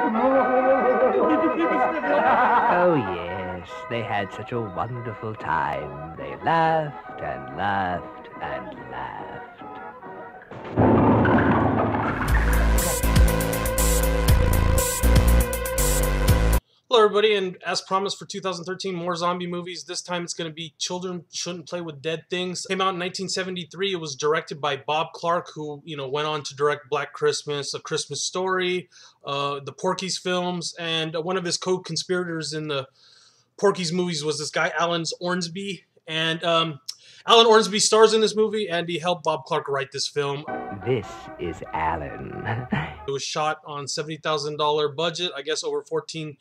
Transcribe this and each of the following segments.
Oh, yes, they had such a wonderful time. They laughed and laughed and laughed. Hello everybody, and as promised for 2013, more zombie movies. This time it's going to be Children Shouldn't Play with Dead Things. Came out in 1973. It was directed by Bob Clark, who, went on to direct Black Christmas, A Christmas Story, the Porky's films, and one of his co-conspirators in the Porky's movies was this guy, Alan Ormsby. And Alan Ormsby stars in this movie, and he helped Bob Clark write this film. This is Alan. It was shot on $70,000 budget, I guess over 14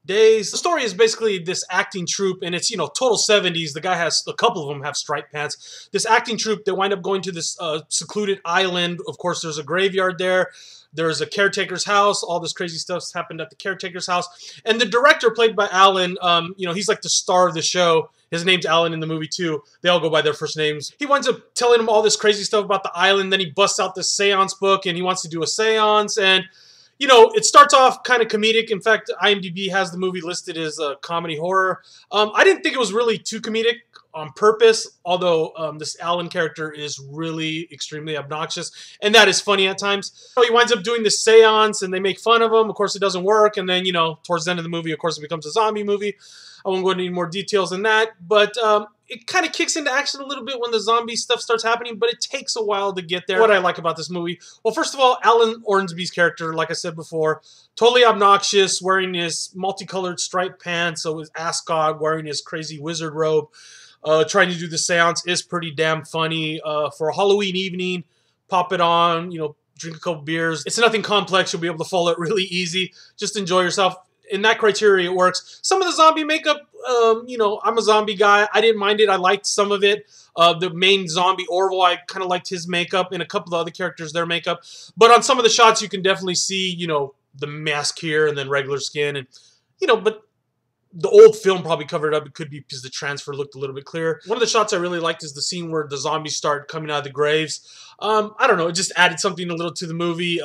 days. The story is basically this acting troupe, and it's, total 70s. The guy has, a couple of them have striped pants. This acting troupe, they wind up going to this secluded island. Of course, there's a graveyard there. There's a caretaker's house. All this crazy stuff's happened at the caretaker's house. And the director, played by Alan, he's like the star of the show. His name's Alan in the movie, too. They all go by their first names. He winds up telling him all this crazy stuff about the island. Then he busts out this seance book, and he wants to do a seance. And it starts off kind of comedic. In fact, IMDb has the movie listed as a comedy horror. I didn't think it was really too comedic on purpose, although this Alan character is really extremely obnoxious, and that is funny at times. He winds up doing this seance, and they make fun of him. Of course, it doesn't work, and then, towards the end of the movie, of course, it becomes a zombie movie. I won't go into any more details than that, but it kind of kicks into action a little bit when the zombie stuff starts happening, but it takes a while to get there. What I like about this movie, well, first of all, Alan Ormsby's character, like I said before, totally obnoxious, wearing his multicolored striped pants, so his ascot, wearing his crazy wizard robe, trying to do the seance is pretty damn funny. For a Halloween evening, pop it on, drink a couple beers. It's nothing complex. You'll be able to follow it really easy. Just enjoy yourself. In that criteria, it works. Some of the zombie makeup, I'm a zombie guy. I didn't mind it. I liked some of it. The main zombie, Orville, I kind of liked his makeup, and a couple of other characters, their makeup. But on some of the shots, you can definitely see, the mask here and then regular skin. And, but the old film probably covered up. It could be because the transfer looked a little bit clearer. One of the shots I really liked is the scene where the zombies start coming out of the graves. I don't know. It just added something a little to the movie.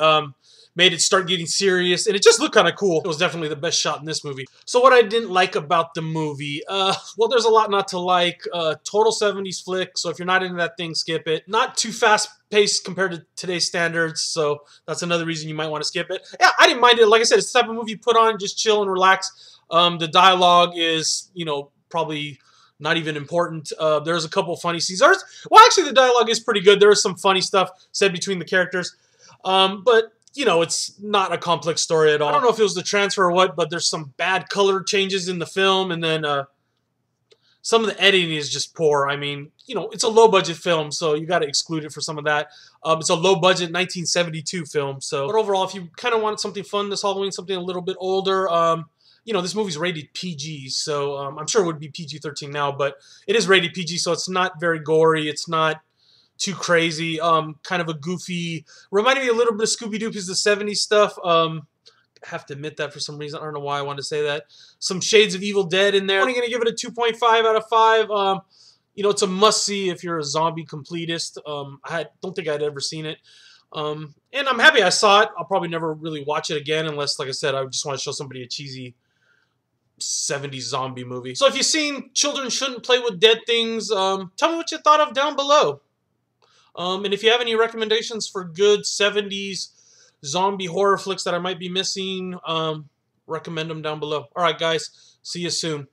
Made it start getting serious, and it just looked kind of cool. It was definitely the best shot in this movie. So what I didn't like about the movie, well, there's a lot not to like. Total 70s flick, so if you're not into that thing, skip it. Not too fast-paced compared to today's standards, so that's another reason you might want to skip it. Yeah, I didn't mind it. Like I said, it's the type of movie you put on, just chill and relax. The dialogue is, probably not even important. There's a couple funny scenes. Well, actually, the dialogue is pretty good. There is some funny stuff said between the characters, but it's not a complex story at all. I don't know if it was the transfer or what, but there's some bad color changes in the film, and then some of the editing is just poor. I mean, it's a low-budget film, so you got to exclude it for some of that. It's a low-budget 1972 film, so. But overall, if you kind of want something fun this Halloween, something a little bit older, this movie's rated PG, so I'm sure it would be PG-13 now, but it is rated PG, so it's not very gory. It's not too crazy, kind of a goofy, reminded me a little bit of Scooby-Doo because the 70s stuff. I have to admit that for some reason. I don't know why I wanted to say that. Some shades of Evil Dead in there. I'm only going to give it a 2.5 out of 5. It's a must-see if you're a zombie completist. I don't think I'd ever seen it. And I'm happy I saw it. I'll probably never really watch it again unless, like I said, I just want to show somebody a cheesy 70s zombie movie. So if you've seen Children Shouldn't Play with Dead Things, tell me what you thought of down below. And if you have any recommendations for good 70s zombie horror flicks that I might be missing, recommend them down below. All right, guys. See you soon.